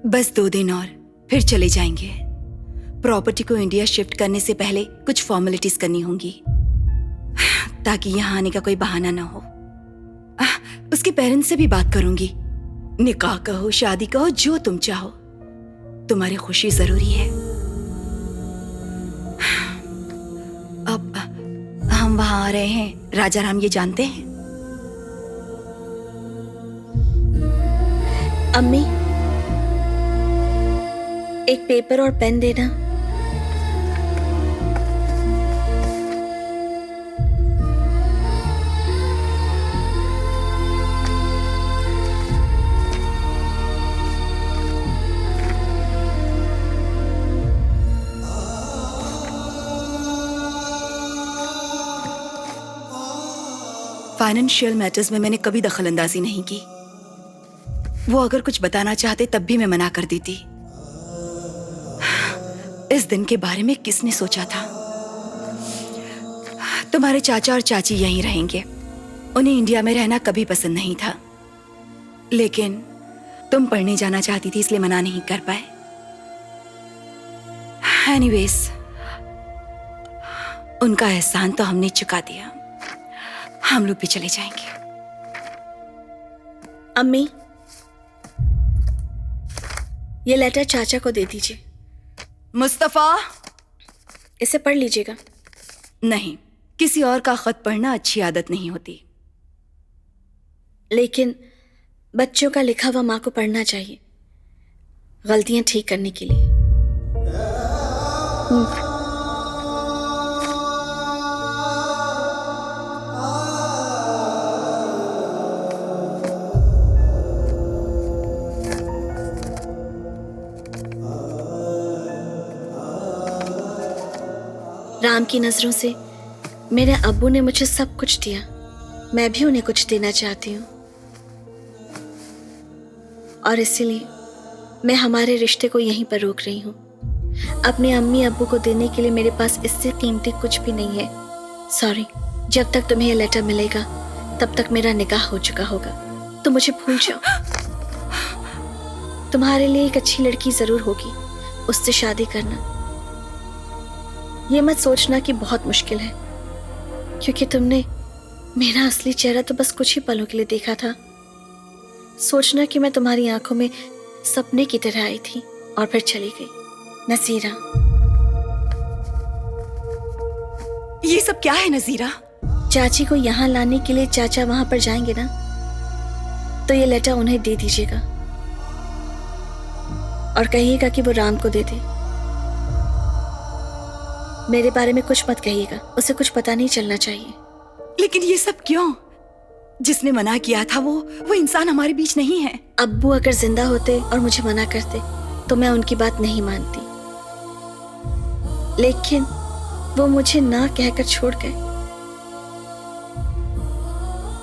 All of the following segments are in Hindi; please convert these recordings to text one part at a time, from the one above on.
बस 2 दिन और फिर चले जाएंगे। प्रॉपर्टी को इंडिया शिफ्ट करने से पहले कुछ फॉर्मेलिटीज करनी होंगी ताकि यहाँ आने का कोई बहाना ना हो। उसके पेरेंट्स से भी बात करूंगी। निकाह कहो, शादी कहो, जो तुम चाहो, तुम्हारी खुशी जरूरी है। अब हम वहां आ रहे हैं, राजा राम ये जानते हैं? अम्मी, एक पेपर और पेन देना। फाइनेंशियल मैटर्स में मैंने कभी दखलंदाजी नहीं की। वो अगर कुछ बताना चाहते तब भी मैं मना कर देती। इस दिन के बारे में किसने सोचा था? तुम्हारे चाचा और चाची यहीं रहेंगे। उन्हें इंडिया में रहना कभी पसंद नहीं था, लेकिन तुम पढ़ने जाना चाहती थी इसलिए मना नहीं कर पाए। एनीवेज, उनका एहसान तो हमने चुका दिया। हम लोग भी चले जाएंगे। अम्मी, ये लेटर चाचा को दे दीजिए। मुस्तफा, इसे पढ़ लीजिएगा। नहीं, किसी और का खत पढ़ना अच्छी आदत नहीं होती। लेकिन बच्चों का लिखा हुआ माँ को पढ़ना चाहिए, गलतियां ठीक करने के लिए। राम की नजरों से मेरे अब्बू ने मुझे सब कुछ दिया, मैं भी उन्हें कुछ देना चाहती हूँ, और इसीलिए मैं हमारे रिश्ते को यहीं पर रोक रही हूँ। अपने अम्मी अब्बू को देने के लिए मेरे पास इससे कीमती कुछ भी नहीं है। सॉरी, जब तक तुम्हें यह लेटर मिलेगा तब तक मेरा निकाह हो चुका होगा, तो मुझे भूल जाओ। तुम्हारे लिए एक अच्छी लड़की जरूर होगी, उससे शादी करना। ये मत सोचना कि बहुत मुश्किल है, क्योंकि तुमने मेरा असली चेहरा तो बस कुछ ही पलों के लिए देखा था। सोचना कि मैं तुम्हारी आंखों में सपने की तरह आई थी और फिर चली गई। नजीरा, ये सब क्या है नजीरा? चाची को यहाँ लाने के लिए चाचा वहां पर जाएंगे ना, तो ये लेटर उन्हें दे दीजिएगा और कहिएगा कि वो राम को दे दे। मेरे बारे में कुछ मत कहिएगा, उसे कुछ पता नहीं चलना चाहिए। लेकिन ये सब क्यों? जिसने मना किया था वो इंसान हमारे बीच नहीं है। अब्बू अगर जिंदा होते और मुझे मना करते तो मैं उनकी बात नहीं मानती, लेकिन वो मुझे ना कहकर छोड़ गए।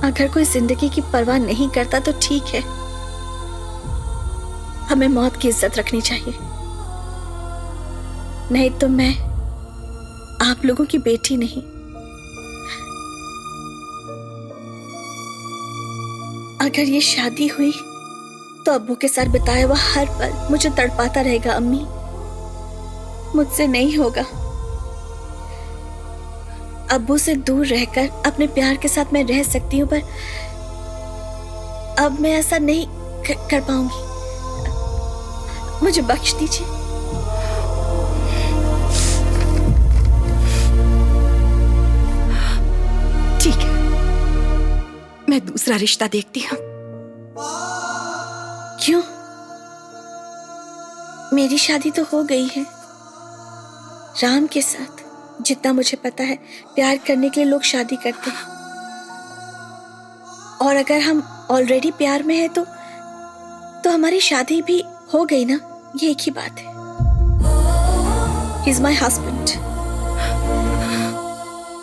अगर कोई जिंदगी की परवाह नहीं करता तो ठीक है, हमें मौत की इज्जत रखनी चाहिए। नहीं तो मैं आप लोगों की बेटी नहीं। अगर ये शादी हुई तो अब्बू के साथ बिताया हुआ हर पल मुझे तड़पाता रहेगा। अम्मी, मुझसे नहीं होगा। अब्बू से दूर रहकर अपने प्यार के साथ मैं रह सकती हूँ, पर अब मैं ऐसा नहीं कर पाऊंगी। मुझे बख्श दीजिए। ठीक है, मैं दूसरा रिश्ता देखती हूँ। क्यों? मेरी शादी तो हो गई है राम के साथ। जितना मुझे पता है, प्यार करने के लिए लोग शादी करते हैं, और अगर हम ऑलरेडी प्यार में हैं तो हमारी शादी भी हो गई ना। ये एक ही बात है। He is my husband.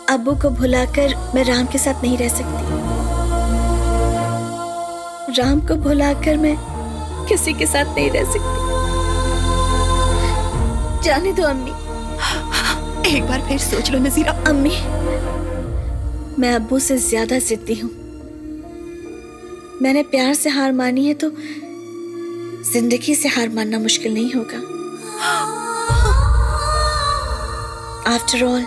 अब्बू को भुलाकर मैं राम के साथ नहीं रह सकती। राम को भुलाकर मैं किसी के साथ नहीं रह सकती। जाने दो अम्मी। एक बार फिर सोच लो नजीरा। अम्मी, मैं अब्बू से ज्यादा जिद्दी हूँ। मैंने प्यार से हार मानी है तो जिंदगी से हार मानना मुश्किल नहीं होगा। आफ्टर ऑल,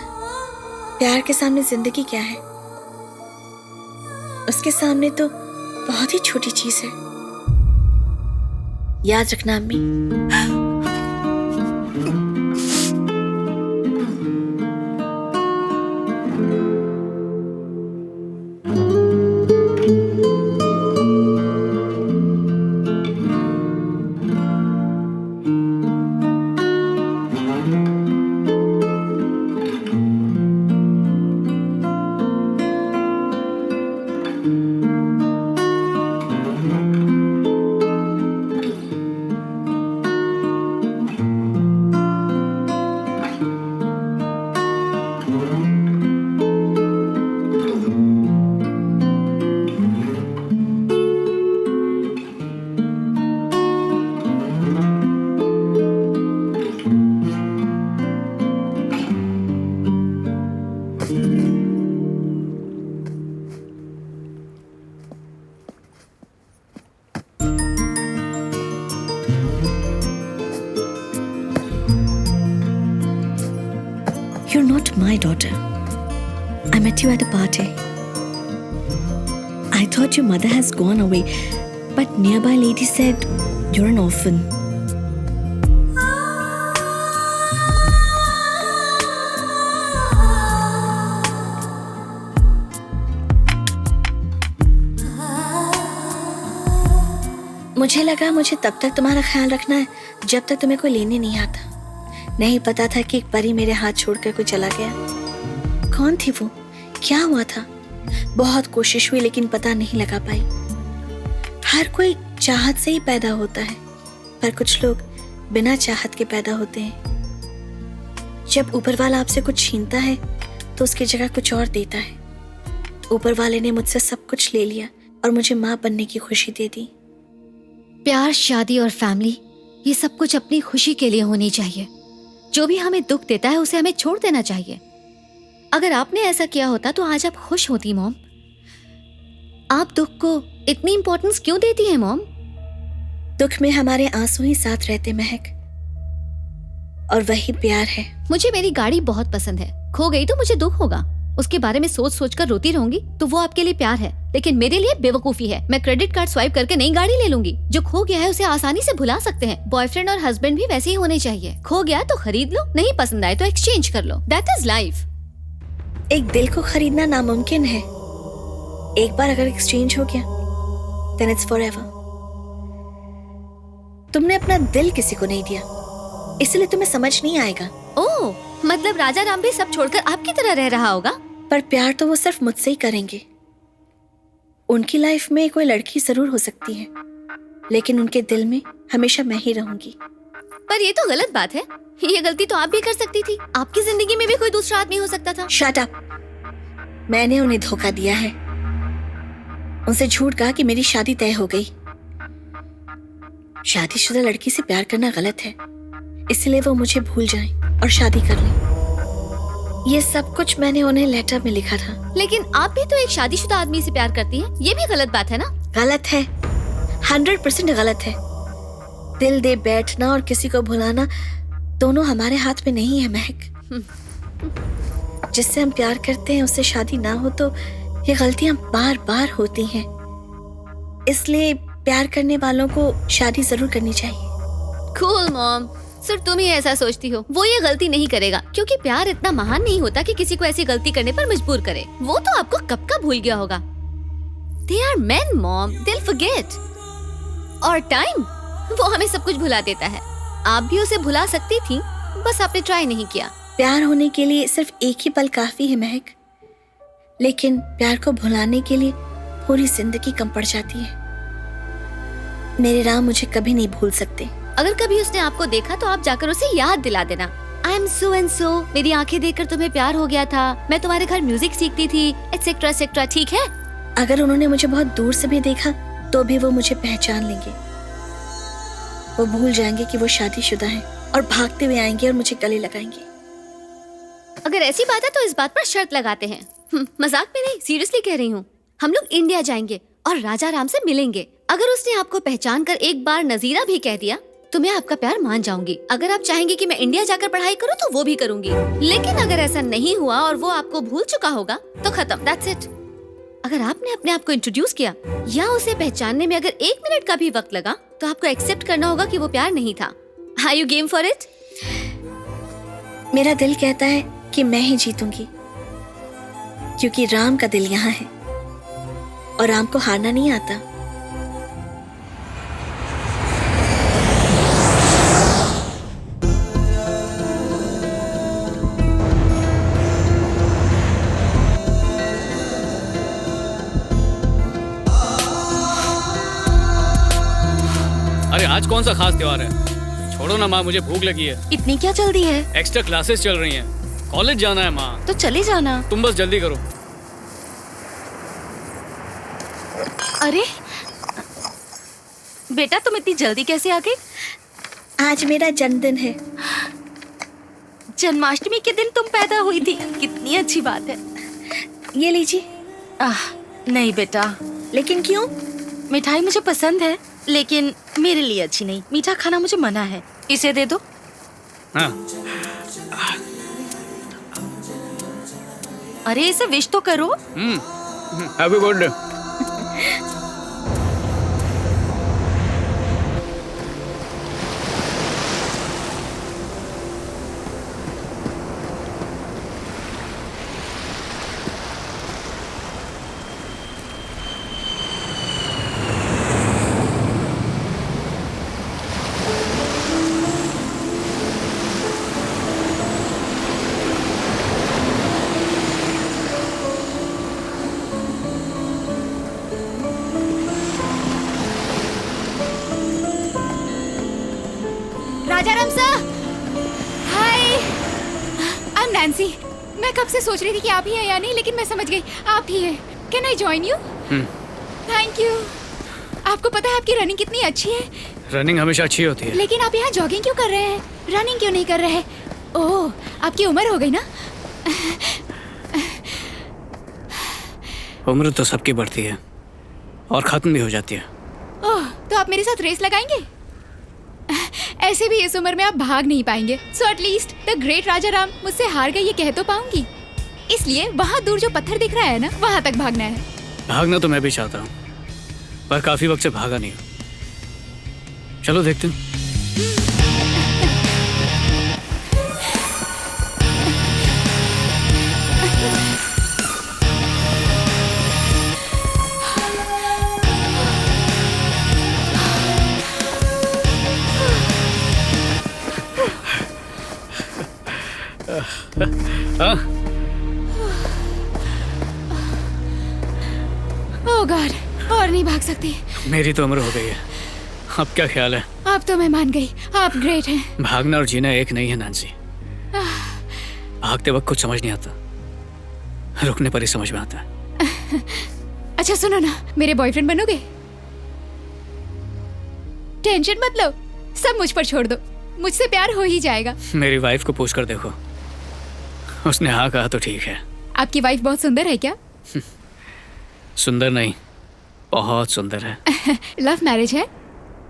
प्यार के सामने जिंदगी क्या है? उसके सामने तो बहुत ही छोटी चीज है। याद रखना अम्मी। You're not my daughter. I met you at a party. I thought your mother has gone away, but nearby lady said you're an orphan. मुझे लगा मुझे तब तक तुम्हारा ख्याल रखना है जब तक तुम्हें कोई लेने नहीं आता। नहीं पता था कि एक परी मेरे हाथ छोड़कर कोई चला गया। कौन थी वो? क्या हुआ था? बहुत कोशिश हुई लेकिन पता नहीं लगा पाई। हर कोई चाहत से ही पैदा होता है, पर कुछ लोग बिना चाहत के पैदा होते हैं। जब ऊपर वाला आपसे कुछ छीनता है तो उसकी जगह कुछ और देता है। ऊपर वाले ने मुझसे सब कुछ ले लिया और मुझे माँ बनने की खुशी दे दी। प्यार, शादी और फैमिली, ये सब कुछ अपनी खुशी के लिए होनी चाहिए। जो भी हमें दुख देता है उसे हमें छोड़ देना चाहिए। अगर आपने ऐसा किया होता तो आज आप खुश होती मॉम। आप दुख को इतनी इंपॉर्टेंस क्यों देती हैं मॉम? दुख में हमारे आंसू ही साथ रहते महक, और वही प्यार है। मुझे मेरी गाड़ी बहुत पसंद है। खो गई तो मुझे दुख होगा। उसके बारे में सोच सोच कर रोती रहूंगी तो वो आपके लिए प्यार है, लेकिन मेरे लिए बेवकूफी है। मैं क्रेडिट कार्ड स्वाइप करके नई गाड़ी ले लूंगी। जो खो गया है उसे आसानी से भुला सकते हैं। बॉयफ्रेंड और हस्बैंड भी वैसे ही होने चाहिए। खो गया तो खरीद लो, नहीं पसंद आए तो एक्सचेंज कर लो। That is life. एक दिल को खरीदना नामुमकिन है। एक बार अगर एक्सचेंज हो गया देन इट्स फॉरएवर। तुमने अपना दिल किसी को नहीं दिया, इसलिए तुम्हें समझ नहीं आएगा। ओह, मतलब राजा राम भी सब छोड़कर आपकी तरह रह रहा होगा। पर प्यार तो वो सिर्फ मुझसे ही करेंगे। उनकी लाइफ में कोई लड़की जरूर हो सकती है, लेकिन उनके दिल में हमेशा मैं ही रहूंगी। पर ये तो गलत बात है। ये गलती तो आप भी कर सकती थी। आपकी जिंदगी में भी कोई दूसरा आदमी हो सकता था। Shut up. मैंने उन्हें धोखा दिया है। उनसे झूठ कहा कि मेरी शादी तय हो गई। शादीशुदा लड़की से प्यार करना गलत है, इसलिए वो मुझे भूल जाएं और शादी कर लें। ये सब कुछ मैंने उन्हें लेटर में लिखा था। लेकिन आप भी तो एक शादीशुदा आदमी से प्यार करती हैं। ये भी गलत बात है ना? गलत है, 100% गलत है। दिल दे बैठना और किसी को भुलाना दोनों हमारे हाथ में नहीं है महक। जिससे हम प्यार करते हैं उससे शादी ना हो तो ये गलतियां बार बार होती हैं। इसलिए प्यार करने वालों को शादी जरूर करनी चाहिए। कूल मॉम, सिर्फ तुम ही ऐसा सोचती हो। वो ये गलती नहीं करेगा, क्योंकि प्यार इतना महान नहीं होता कि किसी को ऐसी गलती करने पर मजबूर करे। वो तो आपको कब का भूल गया होगा। They are men, mom. They'll forget. और टाइम, वो हमें सब कुछ भुला देता है। आप भी उसे भुला सकती थी, बस आपने ट्राई नहीं किया। प्यार होने के लिए सिर्फ एक ही पल काफी है महक, लेकिन प्यार को भुलाने के लिए पूरी जिंदगी कम पड़ जाती है। मेरे राम मुझे कभी नहीं भूल सकते। अगर कभी उसने आपको देखा तो आप जाकर उसे याद दिला देना। I am so and so, मेरी आंखें देखकर तुम्हें प्यार हो गया था। मैं तुम्हारे घर म्यूजिक सीखती थी, एक्सेट्रा एक्सेट्रा। ठीक है? अगर उन्होंने मुझे बहुत दूर से भी देखा तो भी वो मुझे पहचान लेंगे। वो भूल जाएंगे कि वो शादीशुदा है और भागते हुए आएंगे और मुझे गले लगाएंगे। अगर ऐसी बात है तो इस बात पर शर्त लगाते हैं। मजाक में नहीं, सीरियसली कह रही हूँ। हम लोग इंडिया जाएंगे और राजा राम से मिलेंगे। अगर उसने आपको पहचान कर एक बार नजीरा भी कह दिया तो मैं आपका प्यार मान जाऊंगी। अगर आप चाहेंगे कि मैं इंडिया जाकर पढ़ाई करूं तो वो भी करूंगी। लेकिन अगर ऐसा नहीं हुआ और वो आपको भूल चुका होगा तो खत्म, दैट्स इट। अगर आपने अपने आप को इंट्रोड्यूस किया या उसे पहचानने में अगर 1 मिनट का भी वक्त लगा तो आपको एक्सेप्ट करना होगा कि वो प्यार नहीं था। Are you game for it? मेरा दिल कहता है कि मैं ही जीतूंगी, क्योंकि राम का दिल यहाँ है और राम को हारना नहीं आता। अरे आज कौन सा खास त्योहार है? छोड़ो ना माँ, मुझे भूख लगी है। इतनी क्या जल्दी है? एक्स्ट्रा क्लासेस चल रही हैं, कॉलेज जाना है माँ। तो चले जाना। तुम बस जल्दी करो। अरे बेटा, तुम इतनी जल्दी कैसे आ गई? आज मेरा जन्मदिन है। जन्माष्टमी के दिन तुम पैदा हुई थी, कितनी अच्छी बात है। ये लीजिए। नहीं बेटा। लेकिन क्यों? मिठाई मुझे पसंद है लेकिन मेरे लिए अच्छी नहीं। मीठा खाना मुझे मना है। इसे दे दो। हाँ। अरे इसे विश तो करो। Happy birthday. Rajaram sir, hi. I am Nancy. मैं कब से सोच रही थी कि आप ही हैं या नहीं, लेकिन मैं समझ गई आप ही हैं। Can I join you? Thank you. आपको पता है आपकी रनिंग कितनी अच्छी है? रनिंग हमेशा अच्छी होती है। लेकिन आप यहाँ जॉगिंग क्यों कर रहे हैं, रनिंग क्यों नहीं कर रहे? ओह, आपकी उम्र हो गई ना? उम्र तो सबकी बढ़ती है और खत्म भी हो जाती है। ओह, तो आप मेरे साथ रेस लगाएंगे? ऐसे भी इस उम्र में आप भाग नहीं पाएंगे, so at least the great Rajaram मुझसे हार गई ये कह तो पाऊंगी। इसलिए वहाँ दूर जो पत्थर दिख रहा है ना, वहाँ तक भागना है। भागना तो मैं भी चाहता हूँ, पर काफी वक्त से भागा नहीं हूँ। चलो देखते हैं। ओह गॉड, और नहीं भाग सकती। मेरी तो उम्र हो गई है, अब क्या ख्याल है? अब तो मैं मान गई, आप ग्रेट हैं। भागना और जीना एक नहीं है नैन्सी। भागते वक्त कुछ समझ नहीं आता, रुकने पर ही समझ में आता है। अच्छा सुनो ना, मेरे बॉयफ्रेंड बनोगे? टेंशन मत लो, सब मुझ पर छोड़ दो, मुझसे प्यार हो ही जाएगा। मेरी वाइफ को पूछ कर देखो, उसने हाँ कहा तो ठीक है। आपकी वाइफ बहुत सुंदर है क्या? सुंदर नहीं, बहुत सुंदर है। लव मैरिज है?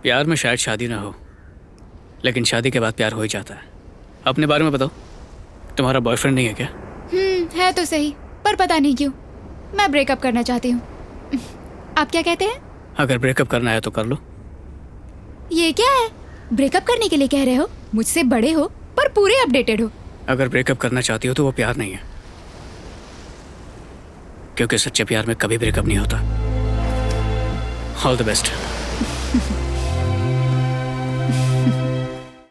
प्यार में शायद शादी ना हो, लेकिन शादी के बाद प्यार हो ही जाता है। अपने बारे में बताओ, तुम्हारा बॉयफ्रेंड नहीं है क्या? है तो सही, पर पता नहीं क्यों मैं ब्रेकअप करना चाहती हूँ। आप क्या कहते हैं? अगर ब्रेकअप करना है तो कर लो। ये क्या है, ब्रेकअप करने के लिए कह रहे हो? मुझसे बड़े हो पर पूरे अपडेटेड हो। अगर ब्रेकअप करना चाहती हो तो वो प्यार नहीं है, क्योंकि सच्चे प्यार में कभी ब्रेकअप नहीं होता। All the best.